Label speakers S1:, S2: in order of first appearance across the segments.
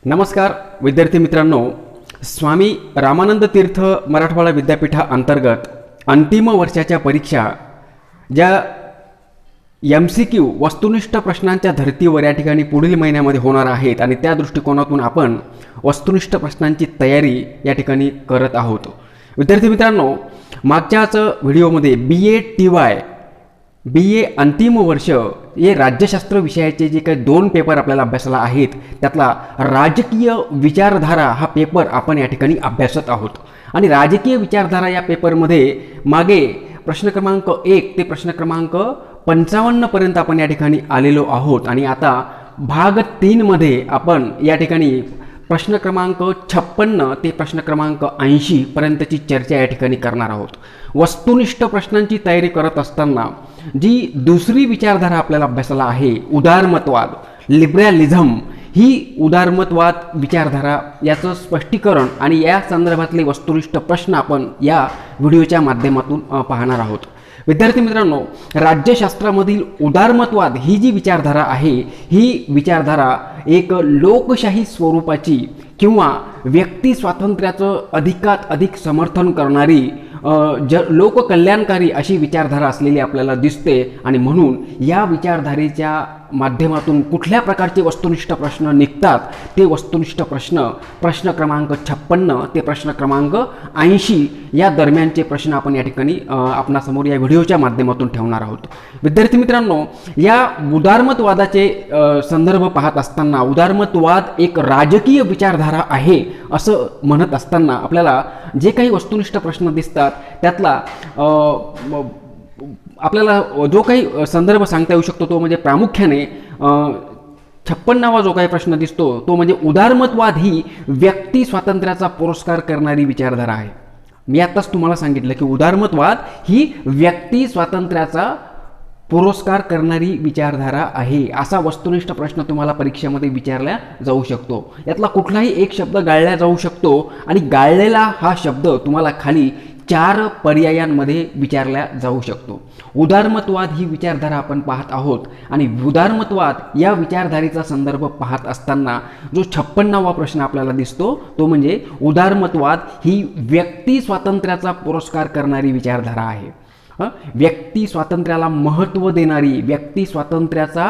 S1: नमस्कार विद्यार्थी मित्रांनो, स्वामी रामानंद तीर्थ मराठवाडा विद्यापीठाअंतर्गत अंतिम वर्षाच्या परीक्षा ज्या MCQ वस्तुनिष्ठ प्रश्नांच्या धर्तीवर या ठिकाणी पुढील महिन्यामध्ये होणार आहेत आणि त्या दृष्टिकोनातून आपण वस्तुनिष्ठ प्रश्नांची तयारी या ठिकाणी करत आहोत। विद्यार्थी मित्रांनो, मागच्याच व्हिडिओमध्ये BA अंतिम वर्ष हे राज्यशास्त्र विषयाचे जे काही 2 पेपर आपल्याला अभ्यासाला आहेत त्यातला राजकीय विचारधारा हा पेपर आपण या ठिकाणी अभ्यासत आहोत। आणि राजकीय विचारधारा या पेपरमध्ये मागे प्रश्न क्रमांक 1 ते प्रश्न क्रमांक 55 पर्यंत आपण या ठिकाणी आलेलो आहोत आणि आता भाग 3 मध्ये आपण या ठिकाणी प्रश्न क्रमांक 56 ते प्रश्न क्रमांक 80 पर्यंतची चर्चा या ठिकाणी करणार आहोत। वस्तुनिष्ठ प्रश्नांची तयारी करत असताना जी दुसरी विचारधारा आपल्याला अभ्यासाला आहे उदारमतवाद, लिबरलिझम, ही उदारमतवाद विचारधारा याचं स्पष्टीकरण आणि या संदर्भातले वस्तुनिष्ठ प्रश्न आपण या व्हिडिओच्या माध्यमातून पाहणार आहोत। विद्यार्थी मित्रांनो, राज्यशास्त्रामधील उदारमतवाद ही जी विचारधारा आहे ही विचारधारा एक लोकशाही स्वरूपाची किंवा व्यक्ती स्वातंत्र्याचं अधिकात अधिक समर्थन करणारी लोककल्याणकारी अशी विचारधारा असलेली आपल्याला दिसते आणि म्हणून या विचारधारेच्या माध्यमातून कुठल्या प्रकारचे वस्तुनिष्ठ प्रश्न निघतात ते वस्तुनिष्ठ प्रश्न क्रमांक 56 ते प्रश्न क्रमांक 80 या दरम्यानचे प्रश्न आपण या ठिकाणी आपणासमोर या व्हिडिओच्या माध्यमातून ठेवणार आहोत। विद्यार्थी मित्रांनो, या उदारमतवादाचे संदर्भ पाहत असताना उदारमतवाद एक राजकीय विचारधारा आहे असं म्हणत असताना आपल्याला जे काही वस्तुनिष्ठ प्रश्न दिसतात त्यातला आपल्याला जो काही संदर्भ सांगता येऊ शकतो तो म्हणजे प्रामुख्याने 56वा जो काही प्रश्न दिसतो तो म्हणजे उदारमतवाद ही व्यक्ती स्वातंत्र्याचा पुरस्कार करणारी विचारधारा आहे। मी आताच तुम्हाला सांगितलं की उदारमतवाद ही व्यक्ती स्वातंत्र्याचा पुरस्कार करणारी विचारधारा आहे असा वस्तुनिष्ठ प्रश्न तुम्हाला परीक्षेमध्ये विचारला जाऊ शकतो। यातला कुठलाही एक शब्द गाळला जाऊ शकतो आणि गाळलेला हा शब्द तुम्हाला खाली 4 पर्यायांमध्ये विचारला जाऊ शकतो। उदारमतवाद ही विचारधारा आपण पाहत आहोत आणि उदारमतवाद या विचारधारेचा संदर्भ पाहत असताना जो 56वा प्रश्न आपल्याला दिसतो तो म्हणजे उदारमतवाद ही व्यक्ती स्वातंत्र्याचा पुरस्कार करणारी विचारधारा आहे। व्यक्ती स्वातंत्र्याला महत्त्व देणारी, व्यक्ती स्वातंत्र्याचा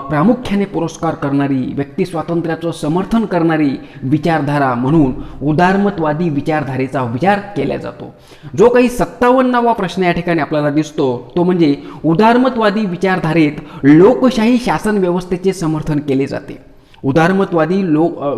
S1: प्रामुख्याने पुरस्कार करणारी, व्यक्ती स्वातंत्र्याचं समर्थन करणारी विचारधारा म्हणून उदारमतवादी विचारधारेचा विचार केला जातो। जो काही 57वा प्रश्न या ठिकाणी आपल्याला दिसतो तो म्हणजे उदारमतवादी विचारधारेत लोकशाही शासन व्यवस्थेचे समर्थन केले जाते। उदारमतवादी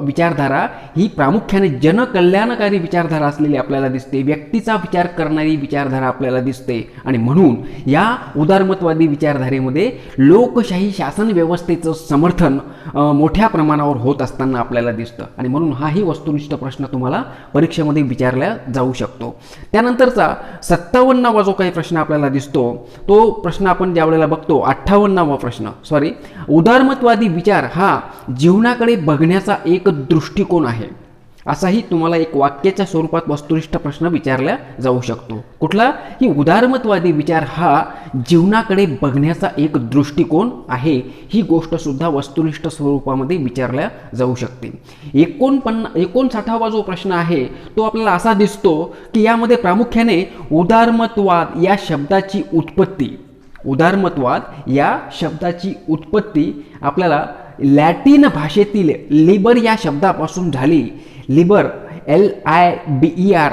S1: विचारधारा ही प्रामुख्याने जनकल्याणकारी विचारधारा असलेली आपल्याला दिसते, व्यक्तीचा विचार करणारी विचारधारा आपल्याला दिसते आणि म्हणून या उदारमतवादी विचारधारेमध्ये लोकशाही शासन व्यवस्थेचं समर्थन मोठ्या प्रमाणावर होत असताना आपल्याला दिसतं आणि म्हणून हाही वस्तुनिष्ठ प्रश्न तुम्हाला परीक्षेमध्ये विचारला जाऊ शकतो। त्यानंतरचा 57वा जो काही प्रश्न आपल्याला दिसतो तो प्रश्न आपण ज्या वेळेला बघतो 58वा प्रश्न उदारमतवादी विचार हा जीवनाकडे बघण्याचा एक दृष्टिकोन आहे असाही तुम्हाला एक वाक्याच्या स्वरूपात वस्तुनिष्ठ प्रश्न विचारला जाऊ शकतो। कुठला? की उदारमतवादी विचार हा जीवनाकडे बघण्याचा एक दृष्टिकोन आहे ही गोष्ट सुद्धा वस्तुनिष्ठ स्वरूपामध्ये विचारल्या जाऊ शकते। 59वा जो प्रश्न आहे तो आपल्याला असा दिसतो की यामध्ये प्रामुख्याने उदारमतवाद या शब्दाची उत्पत्ती, उदारमतवाद या शब्दाची उत्पत्ती आपल्याला लॅटिन भाषेतील लिबर या शब्दापासून झाली। लिबर LIBER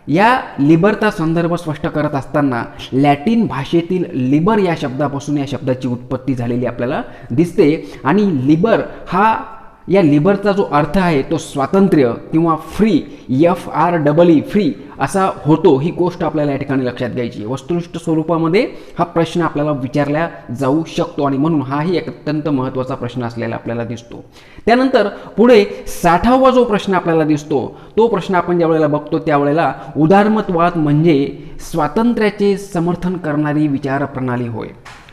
S1: या लिबरचा संदर्भ स्पष्ट करत असताना लॅटिन भाषेतील लिबर या शब्दापासून या शब्दाची उत्पत्ती झालेली आपल्याला दिसते आणि लिबर हा या लिबरचा जो अर्थ आहे तो स्वातंत्र्य किंवा फ्री FREE फ्री असा होतो। ही गोष्ट आपल्याला या ठिकाणी लक्षात घ्यायची। वस्तुनिष्ठ स्वरूपामध्ये हा प्रश्न आपल्याला विचारला जाऊ शकतो आणि म्हणून हाही एक अत्यंत महत्त्वाचा प्रश्न असलेला आपल्याला दिसतो। त्यानंतर पुढे 60वा जो प्रश्न आपल्याला दिसतो तो प्रश्न आपण ज्या वेळेला बघतो त्यावेळेला उदारमतवाद म्हणजे स्वातंत्र्याचे समर्थन करणारी विचार प्रणाली होय।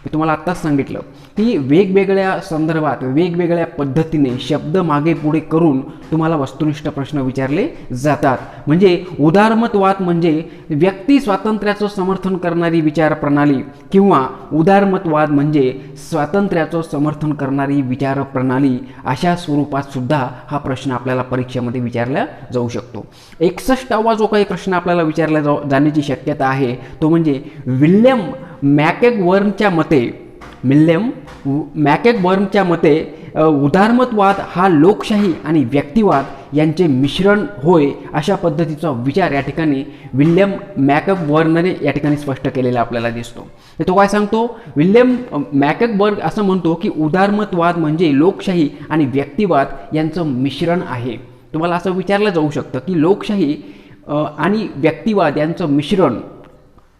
S1: मी तुम्हाला आत्ताच सांगितलं की वेगवेगळ्या संदर्भात वेगवेगळ्या पद्धतीने शब्द मागे पुढे करून तुम्हाला वस्तुनिष्ठ प्रश्न विचारले जातात. म्हणजे उदारमतवाद म्हणजे व्यक्ती स्वातंत्र्याचं समर्थन करणारी विचार प्रणाली किंवा उदारमतवाद म्हणजे स्वातंत्र्याचं समर्थन करणारी विचार प्रणाली, अशा स्वरूपात सुद्धा हा प्रश्न आपल्याला परीक्षेमध्ये विचारला जाऊ शकतो. 61वा जो काही प्रश्न आपल्याला विचारला जाण्याची शक्यता आहे तो म्हणजे विल्यम मॅकेगबर्नच्या मते उदारमतवाद हा लोकशाही आणि व्यक्तिवाद यांचे मिश्रण होय, अशा पद्धतीचा विचार या ठिकाणी विल्यम मॅकेगबर्नने या ठिकाणी स्पष्ट केलेला आपल्याला दिसतो. तो काय सांगतो? विल्यम मॅकेगबर्न असं म्हणतो की उदारमतवाद म्हणजे लोकशाही आणि व्यक्तिवाद यांचं मिश्रण आहे. तुम्हाला असं विचारलं जाऊ शकतं की लोकशाही आणि व्यक्तिवाद यांचं मिश्रण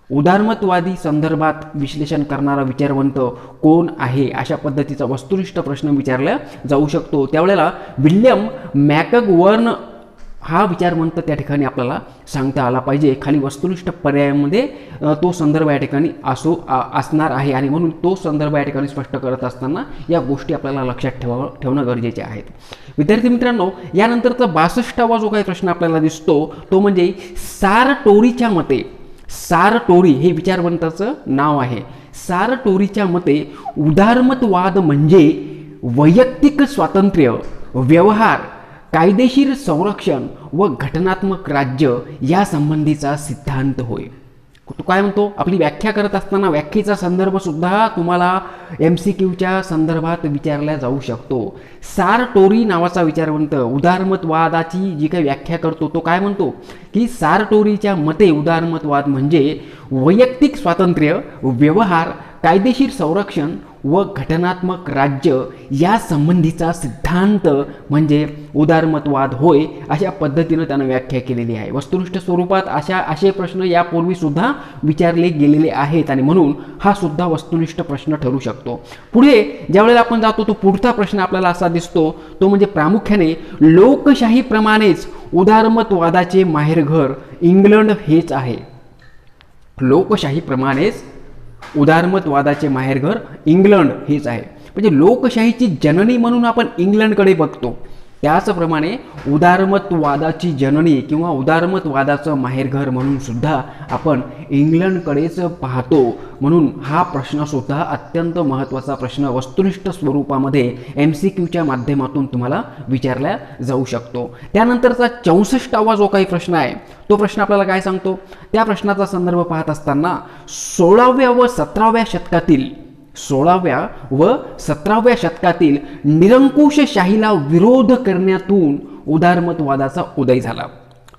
S1: उदारमतवादी संदर्भात विश्लेषण करणारा विचारवंत कोण आहे, अशा पद्धतीचा वस्तुनिष्ठ प्रश्न विचारला जाऊ शकतो. त्यावेळेला विल्यम मॅकेगबर्न हा विचारवंत त्या ठिकाणी आपल्याला सांगता आला पाहिजे. खाली वस्तुनिष्ठ पर्यायामध्ये तो संदर्भ या ठिकाणी असणार आहे आणि म्हणून तो संदर्भ या ठिकाणी स्पष्ट करत असताना या गोष्टी आपल्याला लक्षात ठेवणं गरजेचे आहेत. विद्यार्थी मित्रांनो, यानंतरचा 62वा जो काही प्रश्न आपल्याला दिसतो तो म्हणजे सारटोरी हे विचारवंताचं नाव आहे. सारटोरीच्या मते उदारमतवाद म्हणजे वैयक्तिक स्वातंत्र्य, व्यवहार, कायदेशीर संरक्षण व घटनात्मक राज्य या संबंधीचा सिद्धांत होय. तो काय म्हणतो? आपली व्याख्या करत असताना व्याख्येचा संदर्भ सुद्धा तुम्हाला MCQच्या संदर्भात विचारला जाऊ शकतो. सारटोरी नावाचा विचारवंत उदारमतवादाची जी काही व्याख्या करतो तो काय म्हणतो की सारटोरीच्या मते उदारमतवाद म्हणजे वैयक्तिक स्वातंत्र्य, व्यवहार, कायदेशीर संरक्षण व घटनात्मक राज्य या संबंधीचा सिद्धांत म्हणजे उदारमतवाद होय, अशा पद्धतीनं त्यानं व्याख्या केलेली आहे. वस्तुनिष्ठ स्वरूपात असे प्रश्न यापूर्वी सुद्धा विचारले गेलेले आहेत आणि म्हणून हा सुद्धा वस्तुनिष्ठ प्रश्न ठरू शकतो. पुढे ज्यावेळेला आपण जातो तो पुढचा प्रश्न आपल्याला असा दिसतो तो म्हणजे प्रामुख्याने लोकशाहीप्रमाणेच उदारमतवादाचे माहेरघर इंग्लंड हेच आहे. लोकशाहीप्रमाणेच उदारमतवादाचे माहेरघर इंग्लंड हेच आहे. म्हणजे लोकशाहीची जननी म्हणून आपण इंग्लंडकडे बघतो, त्याचप्रमाणे उदारमतवादाची जननी किंवा उदारमतवादाचं माहेरघर म्हणून सुद्धा आपण इंग्लंडकडेच पाहतो. म्हणून हा प्रश्नसुद्धा अत्यंत महत्त्वाचा प्रश्न वस्तुनिष्ठ स्वरूपामध्ये MCQच्या माध्यमातून तुम्हाला विचारला जाऊ शकतो. त्यानंतरचा 64वा जो काही प्रश्न आहे तो प्रश्न आपल्याला काय सांगतो? त्या प्रश्नाचा संदर्भ पाहत असताना 16व्या व 17व्या शतकातील निरंकुशशाहीला विरोध करण्यातून उदारमतवादाचा उदय झाला.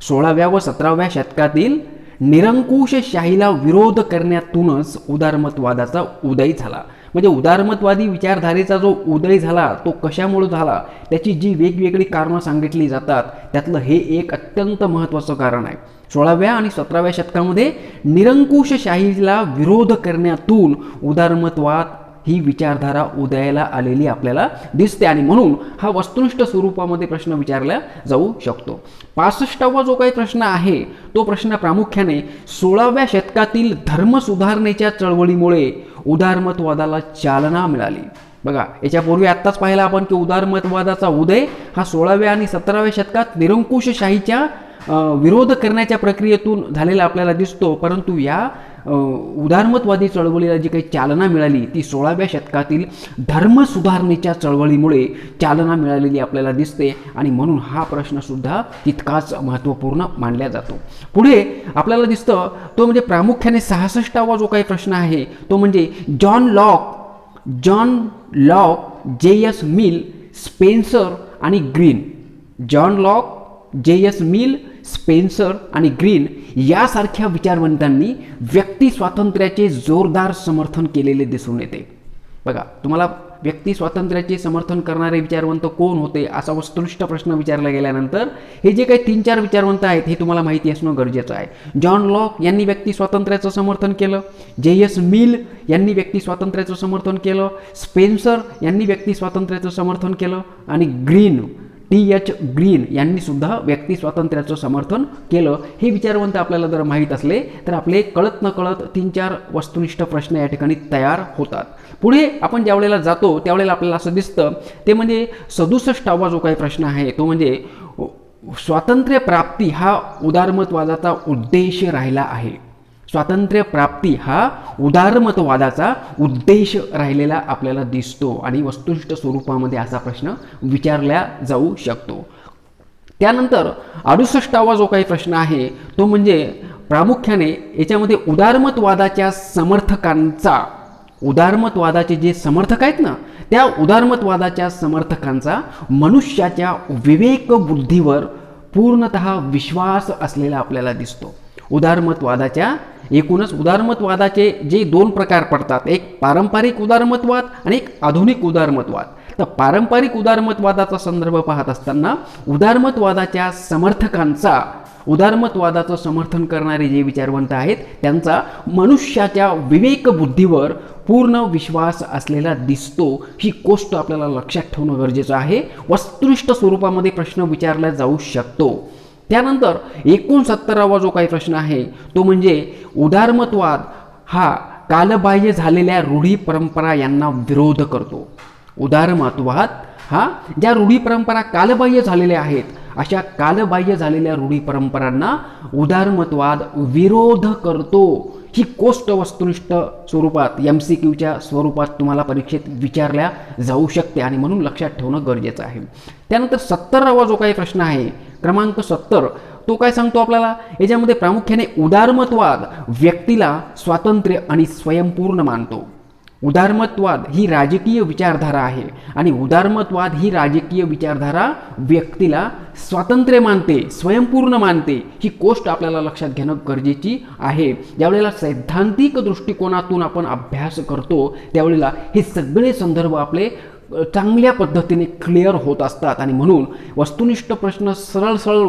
S1: 16व्या व 17व्या शतकातील निरंकुशशाहीला विरोध करण्यातूनच उदारमतवादाचा उदय झाला. म्हणजे उदारमतवादी विचारधारेचा जो उदय झाला तो कशामुळे झाला, त्याची जी वेगवेगळी कारणं सांगितली जातात त्यातलं हे एक अत्यंत महत्त्वाचं कारण आहे. 16व्या आणि 17व्या शतकामध्ये निरंकुशशाहीला विरोध करण्यातून उदारमतवाद ही विचारधारा उदयाला आलेली आपल्याला दिसते आणि म्हणून हा वस्तुनिष्ठ स्वरूपामध्ये प्रश्न विचारला जाऊ शकतो. 65वा जो काही प्रश्न आहे तो प्रश्न प्रामुख्याने 16व्या शतकातील धर्मसुधारणेच्या चळवळीमुळे उदारमतवादाला चालना मिळाली. बघा, याच्यापूर्वी आत्ताच पाहिला आपण की उदारमतवादाचा उदय हा 16व्या आणि 17व्या शतकात निरंकुशशाहीच्या विरोध करण्याच्या प्रक्रियेतून झालेला आपल्याला दिसतो, परंतु या उदारमतवादी चळवळीला जी काही चालना मिळाली ती 16व्या शतकातील धर्मसुधारणेच्या चळवळीमुळे चालना मिळालेली आपल्याला दिसते आणि म्हणून हा प्रश्नसुद्धा तितकाच महत्त्वपूर्ण मानला जातो. पुढे आपल्याला दिसतं तो म्हणजे प्रामुख्याने 66वा जो काही प्रश्न आहे तो म्हणजे John Locke, J.S. Mill, Spencer आणि Green. John Locke, J.S. Mill, Spencer आणि ग्रीन यासारख्या विचारवंतांनी व्यक्ती स्वातंत्र्याचे जोरदार समर्थन केलेले दिसून येते. बघा, तुम्हाला व्यक्ती स्वातंत्र्याचे समर्थन करणारे विचारवंत कोण होते असा वस्तुनिष्ठ प्रश्न विचारला गेल्यानंतर हे जे काही 3-4 विचारवंत आहेत हे तुम्हाला माहिती असणं गरजेचं आहे. जॉन लॉक यांनी व्यक्ती स्वातंत्र्याचं समर्थन केलं, J.S. मिल यांनी व्यक्ती स्वातंत्र्याचं समर्थन केलं, स्पेन्सर यांनी व्यक्ती स्वातंत्र्याचं समर्थन केलं आणि ग्रीन T.H. ग्रीन यांनी सुद्धा व्यक्ती स्वातंत्र्याचं समर्थन केलं. हे विचारवंत आपल्याला जर माहीत असले तर आपले कळत न कळत 3-4 वस्तुनिष्ठ प्रश्न या ठिकाणी तयार होतात. पुढे आपण ज्या वेळेला जातो त्यावेळेला आपल्याला असं दिसतं ते म्हणजे 67वा जो काही प्रश्न आहे तो म्हणजे स्वातंत्र्य प्राप्ती हा उदारमतवादाचा उद्देश राहिला आहे. स्वातंत्र्य प्राप्ती हा उदारमतवादाचा उद्देश राहिलेला आपल्याला दिसतो आणि वस्तुनिष्ठ स्वरूपामध्ये असा प्रश्न विचारला जाऊ शकतो. त्यानंतर 68वा जो काही प्रश्न आहे तो म्हणजे प्रामुख्याने याच्यामध्ये उदारमतवादाच्या समर्थकांचा, उदारमतवादाचे जे समर्थक आहेत ना त्या उदारमतवादाच्या समर्थकांचा मनुष्याच्या विवेक बुद्धीवर पूर्णतः विश्वास असलेला आपल्याला दिसतो. उदारमतवादाच्या एकूणच उदारमतवादाचे जे 2 प्रकार पडतात, एक पारंपरिक उदारमतवाद आणि एक आधुनिक उदारमतवाद. तर पारंपरिक उदारमतवादाचा संदर्भ पाहत असताना उदारमतवादाच्या समर्थकांचा, उदारमतवादाचं समर्थन करणारे जे विचारवंत आहेत त्यांचा मनुष्याच्या विवेकबुद्धीवर पूर्ण विश्वास असलेला दिसतो. ही गोष्ट आपल्याला लक्षात ठेवणं गरजेचं आहे. वस्तुनिष्ठ स्वरूपामध्ये प्रश्न विचारला जाऊ शकतो. त्यानंतर 69वा जो काही प्रश्न आहे तो म्हणजे उदारमतवाद हा कालबाह्य झालेल्या रूढी परंपरा यांना विरोध करतो. उदारमतवाद हा ज्या रूढी परंपरा कालबाह्य झालेल्या आहेत अशा कालबाह्य झालेल्या रूढी परंपरांना उदारमतवाद विरोध करतो. ही गोष्ट वस्तुनिष्ठ स्वरूपात MCQच्या स्वरूपात तुम्हाला परीक्षेत विचारल्या जाऊ शकते आणि म्हणून लक्षात ठेवणं गरजेचं आहे. त्यानंतर 70वा जो काही प्रश्न आहे क्रमांक 70 तो काय सांगतो आपल्याला, याच्यामध्ये प्रामुख्याने उदारमतवाद व्यक्तीला स्वातंत्र्य आणि स्वयंपूर्ण मानतो. उदारमतवाद ही राजकीय विचारधारा आहे आणि उदारमतवाद ही राजकीय विचारधारा व्यक्तीला स्वातंत्र्य मानते, स्वयंपूर्ण मानते. ही गोष्ट आपल्याला लक्षात घेणं गरजेची आहे. ज्यावेळेला सैद्धांतिक दृष्टिकोनातून आपण अभ्यास करतो त्यावेळेला हे सगळे संदर्भ आपले चांगल्या पद्धतीने क्लिअर होत असतात आणि म्हणून वस्तुनिष्ठ प्रश्न सरळ सरळ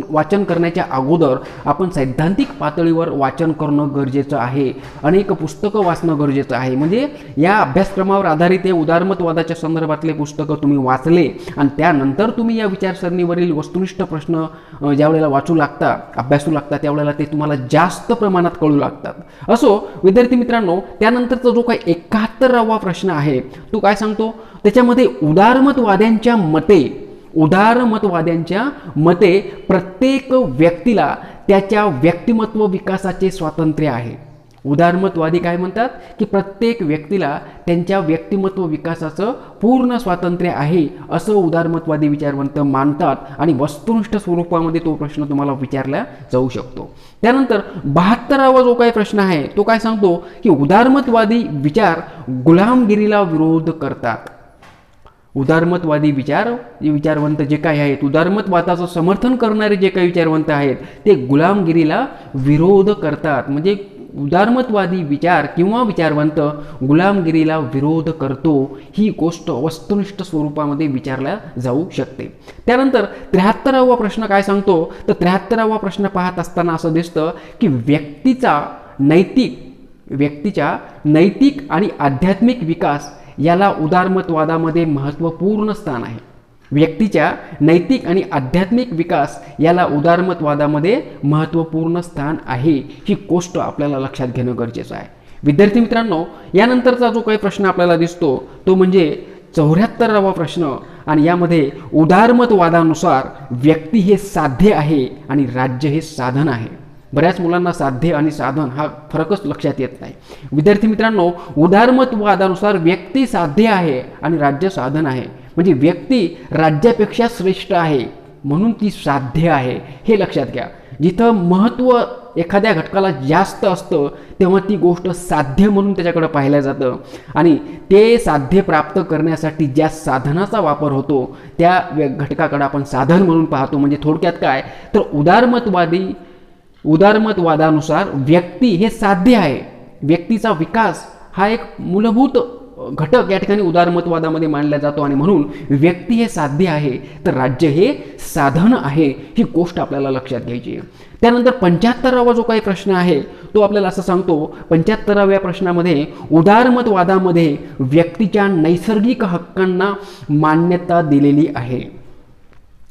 S1: वाचन करण्याच्या अगोदर आपण सैद्धांतिक पातळीवर वाचन करणं गरजेचं आहे. अनेक पुस्तकं वाचणं गरजेचं आहे. म्हणजे या अभ्यासक्रमावर आधारित हे उदारमतवादाच्या संदर्भातले पुस्तकं तुम्ही वाचले आणि त्यानंतर तुम्ही या विचारसरणीवरील वस्तुनिष्ठ प्रश्न ज्यावेळेला वाचू लागता, अभ्यासू लागता त्यावेळेला ते तुम्हाला जास्त प्रमाणात कळू लागतात. असो विद्यार्थी मित्रांनो, त्यानंतरचा जो काही 71वा प्रश्न आहे तो काय सांगतो, त्याच्यामध्ये उदारमतवाद्यांच्या मते प्रत्येक व्यक्तीला त्याच्या व्यक्तिमत्व विकासाचे स्वातंत्र्य आहे. उदारमतवादी काय म्हणतात की प्रत्येक व्यक्तीला त्यांच्या व्यक्तिमत्व विकासाचं पूर्ण स्वातंत्र्य आहे असं उदारमतवादी विचारवंत मानतात आणि वस्तुनिष्ठ स्वरूपामध्ये तो प्रश्न तुम्हाला विचारला जाऊ शकतो. त्यानंतर 72वा जो काही प्रश्न आहे तो काय सांगतो की उदारमतवादी विचार गुलामगिरीला विरोध करतात. उदारमतवादी विचारवंत जे काही आहेत, उदारमतवादाचं समर्थन करणारे जे काही विचारवंत आहेत ते गुलामगिरीला विरोध करतात. म्हणजे उदारमतवादी विचार किंवा विचारवंत गुलामगिरीला विरोध करतो. ही गोष्ट वस्तुनिष्ठ स्वरूपामध्ये विचारल्या जाऊ शकते. त्यानंतर 73वा प्रश्न काय सांगतो, तर 73वा प्रश्न पाहत असताना असं दिसतं की व्यक्तीच्या नैतिक आणि आध्यात्मिक विकास याला उदारमतवादामध्ये महत्त्वपूर्ण स्थान आहे. व्यक्तीच्या नैतिक आणि आध्यात्मिक विकास याला उदारमतवादामध्ये महत्त्वपूर्ण स्थान आहे. ही गोष्ट आपल्याला लक्षात घेणं गरजेचं आहे. विद्यार्थी मित्रांनो, यानंतरचा जो काही प्रश्न आपल्याला दिसतो तो म्हणजे 74वा प्रश्न आणि यामध्ये उदारमतवादानुसार व्यक्ती हे साध्य आहे आणि राज्य हे साधन आहे. बऱ्याच मुलांना साध्य आणि साधन हा फरकच लक्षात येत नाही. विद्यार्थी मित्रांनो, उदारमतवादानुसार व्यक्ती साध्य आहे आणि राज्य साधन आहे. म्हणजे व्यक्ती राज्यापेक्षा श्रेष्ठ आहे म्हणून ती साध्य आहे, हे लक्षात घ्या. जिथं महत्त्व एखाद्या घटकाला जास्त असतं तेव्हा ती गोष्ट साध्य म्हणून त्याच्याकडे पाहिलं जातं आणि ते साध्य प्राप्त करण्यासाठी ज्या साधनाचा वापर होतो त्या घटकाकडे आपण साधन म्हणून पाहतो. म्हणजे थोडक्यात काय, तर उदारमतवादानुसार व्यक्ती हे साध्य आहे. व्यक्तीचा विकास हा एक मूलभूत घटक या ठिकाणी उदारमतवादामध्ये मानला जातो आणि म्हणून व्यक्ती हे साध्य आहे तर राज्य हे साधन आहे. ही गोष्ट आपल्याला लक्षात घ्यायची आहे. त्यानंतर 75वा जो काही प्रश्न आहे तो आपल्याला असं सांगतो, 75व्या प्रश्नामध्ये उदारमतवादामध्ये व्यक्तीच्या नैसर्गिक हक्कांना मान्यता दिलेली आहे.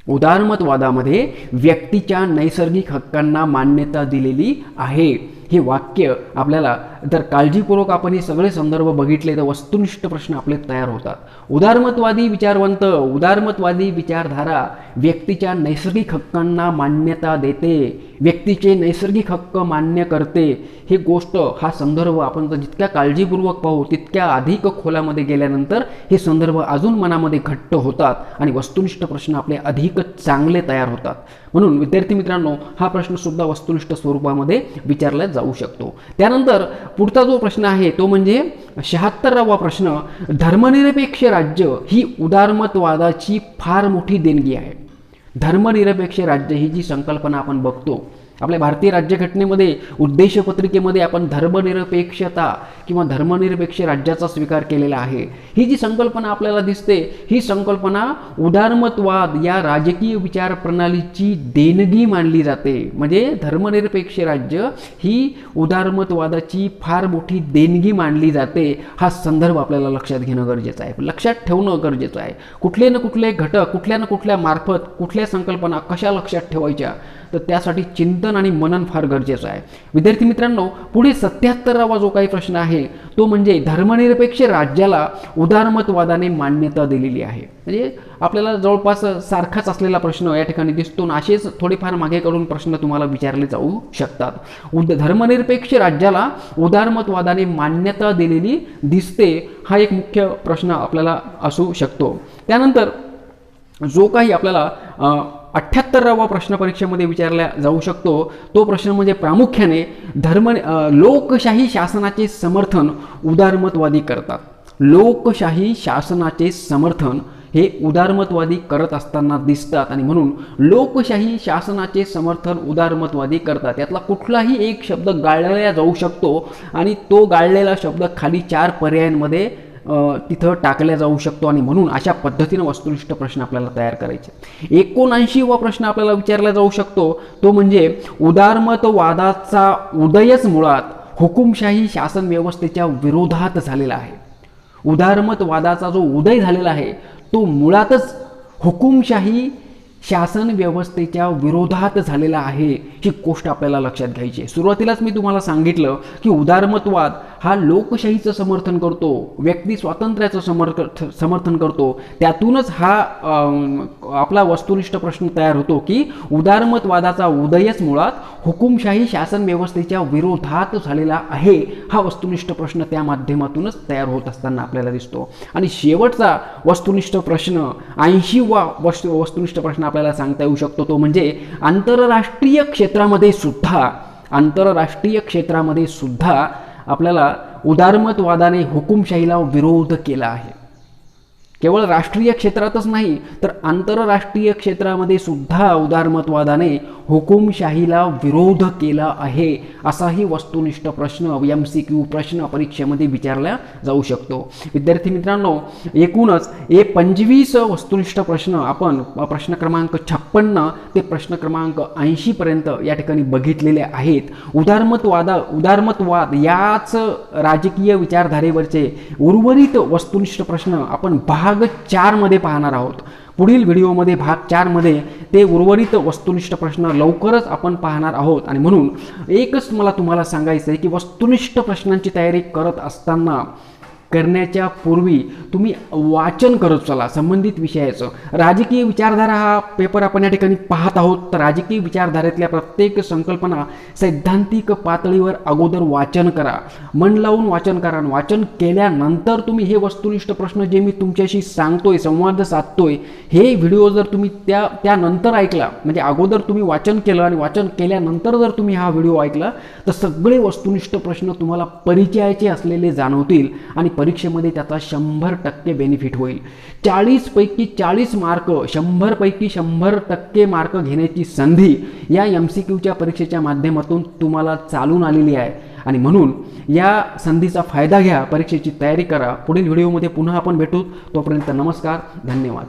S1: उदारमतवादामध्ये व्यक्तीच्या नैसर्गिक हक्कांना मान्यता दिलेली आहे. हे वाक्य आपल्याला जर काळजीपूर्वक आपण हे सगळे संदर्भ बघितले तर वस्तुनिष्ठ प्रश्न आपले तयार होतात. उदारमतवादी विचारवंत, उदारमतवादी विचारधारा व्यक्तीच्या नैसर्गिक हक्कांना मान्यता देते, व्यक्तीचे नैसर्गिक हक्क मान्य करते. ही गोष्ट, हा संदर्भ आपण जर जितक्या काळजीपूर्वक पाहू तितक्या अधिक खोलामध्ये गेल्यानंतर हे संदर्भ अजून मनामध्ये घट्ट होतात आणि वस्तुनिष्ठ प्रश्न आपले अधिक चांगले तयार होतात. म्हणून विद्यार्थी मित्रांनो, हा प्रश्न सुद्धा वस्तुनिष्ठ स्वरूपामध्ये विचारला जाऊ शकतो. त्यानंतर पुढचा जो प्रश्न आहे तो म्हणजे 76वा प्रश्न, धर्मनिरपेक्ष राज्य ही उदारमतवादाची फार मोठी देणगी आहे. धर्मनिरपेक्ष राज्य ही जी संकल्पना आपण बघतो आपल्या भारतीय राज्यघटनेमध्ये, उद्देशपत्रिकेमध्ये आपण धर्मनिरपेक्षता किंवा धर्मनिरपेक्ष राज्याचा स्वीकार केलेला आहे. ही जी संकल्पना आपल्याला दिसते, ही संकल्पना उदारमतवाद या राजकीय विचार प्रणालीची देणगी मानली जाते. म्हणजे धर्मनिरपेक्ष राज्य ही उदारमतवादाची फार मोठी देणगी मानली जाते. हा संदर्भ आपल्याला लक्षात घेणं गरजेचं आहे, लक्षात ठेवणं गरजेचं आहे. कुठले ना कुठले घटक, कुठल्या ना कुठल्या मार्फत कुठल्या संकल्पना कशा लक्षात ठेवायच्या, तर त्यासाठी चिंतन आणि मनन फार गरजेचं आहे. विद्यार्थी मित्रांनो, पुढे 77वा जो काही प्रश्न आहे तो म्हणजे धर्मनिरपेक्ष राज्याला उदारमतवादाने मान्यता दिलेली आहे. म्हणजे आपल्याला जवळपास सारखाच असलेला प्रश्न या ठिकाणी दिसतो. असेच थोडेफार मागे कडून प्रश्न तुम्हाला विचारले जाऊ शकतात. धर्मनिरपेक्ष राज्याला उदारमतवादाने मान्यता दिलेली दिसते, हा एक मुख्य प्रश्न आपल्याला असू शकतो. त्यानंतर जो काही आपल्याला 78वा प्रश्न परीक्षेमध्ये विचारला जाऊ शकतो तो प्रश्न म्हणजे प्रामुख्याने लोकशाही शासनाचे समर्थन उदारमतवादी करतात. लोकशाही शासनाचे समर्थन हे उदारमतवादी करत असताना दिसतात आणि म्हणून लोकशाही शासनाचे समर्थन उदारमतवादी करतात. यातला कुठलाही एक शब्द गाळलेला जाऊ शकतो आणि तो गाळलेला शब्द खाली 4 पर्यायांमध्ये तिथं टाकल्या जाऊ शकतो आणि म्हणून अशा पद्धतीनं वस्तुनिष्ठ प्रश्न आपल्याला तयार करायचे. 79वा प्रश्न आपल्याला विचारला जाऊ शकतो तो म्हणजे उदारमतवादाचा उदयच मुळात हुकुमशाही शासन व्यवस्थेच्या विरोधात झालेला आहे. उदारमतवादाचा जो उदय झालेला आहे तो मुळातच हुकुमशाही शासन व्यवस्थेच्या विरोधात झालेला आहे. ही गोष्ट आपल्याला लक्षात घ्यायची आहे. सुरुवातीलाच मी तुम्हाला सांगितलं की उदारमतवाद हा लोकशाहीचं समर्थन करतो, व्यक्ती स्वातंत्र्याचं समर्थन करतो. त्यातूनच हा आपला वस्तुनिष्ठ प्रश्न तयार होतो की उदारमतवादाचा उदयच मुळात हुकुमशाही शासन व्यवस्थेच्या विरोधात झालेला आहे. हा वस्तुनिष्ठ प्रश्न त्या माध्यमातूनच तयार होत असताना आपल्याला दिसतो. आणि शेवटचा वस्तुनिष्ठ प्रश्न 80वा वस्तुनिष्ठ प्रश्न आपल्याला सांगता येऊ शकतो तो म्हणजे आंतरराष्ट्रीय क्षेत्रामध्ये सुद्धा आपल्याला उदारमतवादाने हुकुमशाहीला विरोध केला आहे. केवळ राष्ट्रीय क्षेत्रातच नाही तर आंतरराष्ट्रीय क्षेत्रामध्ये सुद्धा उदारमतवादाने हुकुमशाहीला विरोध केला आहे. असाही वस्तुनिष्ठ प्रश्न MCQ प्रश्न परीक्षेमध्ये विचारला जाऊ शकतो. विद्यार्थी मित्रांनो, एकूणच 25 वस्तुनिष्ठ प्रश्न आपण प्रश्न क्रमांक 56 ते प्रश्न क्रमांक 80 पर्यंत या ठिकाणी बघितलेले आहेत. उदारमतवाद याच राजकीय विचारधारेवरचे उर्वरित वस्तुनिष्ठ प्रश्न आपण भाग 4 मध्ये पाहणार आहोत. पुढील व्हिडिओमध्ये भाग 4 मध्ये ते उर्वरित वस्तुनिष्ठ प्रश्न लवकरच आपण पाहणार आहोत. आणि म्हणून एकच मला तुम्हाला सांगायचं आहे की वस्तुनिष्ठ प्रश्नांची तयारी करत असताना करण्याच्या पूर्वी तुम्ही वाचन करत चला संबंधित विषयाचं. राजकीय विचारधारा हा पेपर आपण या ठिकाणी पाहत आहोत. तर राजकीय विचारधारेतल्या प्रत्येक संकल्पना सैद्धांतिक पातळीवर अगोदर वाचन करा, मन लावून वाचन करा. वाचन केल्यानंतर तुम्ही हे वस्तुनिष्ठ प्रश्न जे मी तुमच्याशी सांगतोय, संवाद साधतोय, हे व्हिडिओ जर तुम्ही त्यानंतर ऐकला, म्हणजे अगोदर तुम्ही वाचन केलं आणि वाचन केल्यानंतर जर तुम्ही हा व्हिडिओ ऐकला तर सगळे वस्तुनिष्ठ प्रश्न तुम्हाला परिचयाचे असलेले जाणवतील आणि परीक्षेमध्ये त्याचा 100% बेनिफिट होईल. 40 पैकी 40 मार्क, 100 पैकी 100% मार्क घेण्याची संधी या MCQच्या परीक्षेच्या माध्यमातून तुम्हाला चालून आलेली आहे. आणि म्हणून या संधीचा फायदा घ्या, परीक्षेची तयारी करा. पुढील व्हिडिओमध्ये पुन्हा आपण भेटू. तोपर्यंत नमस्कार, धन्यवाद.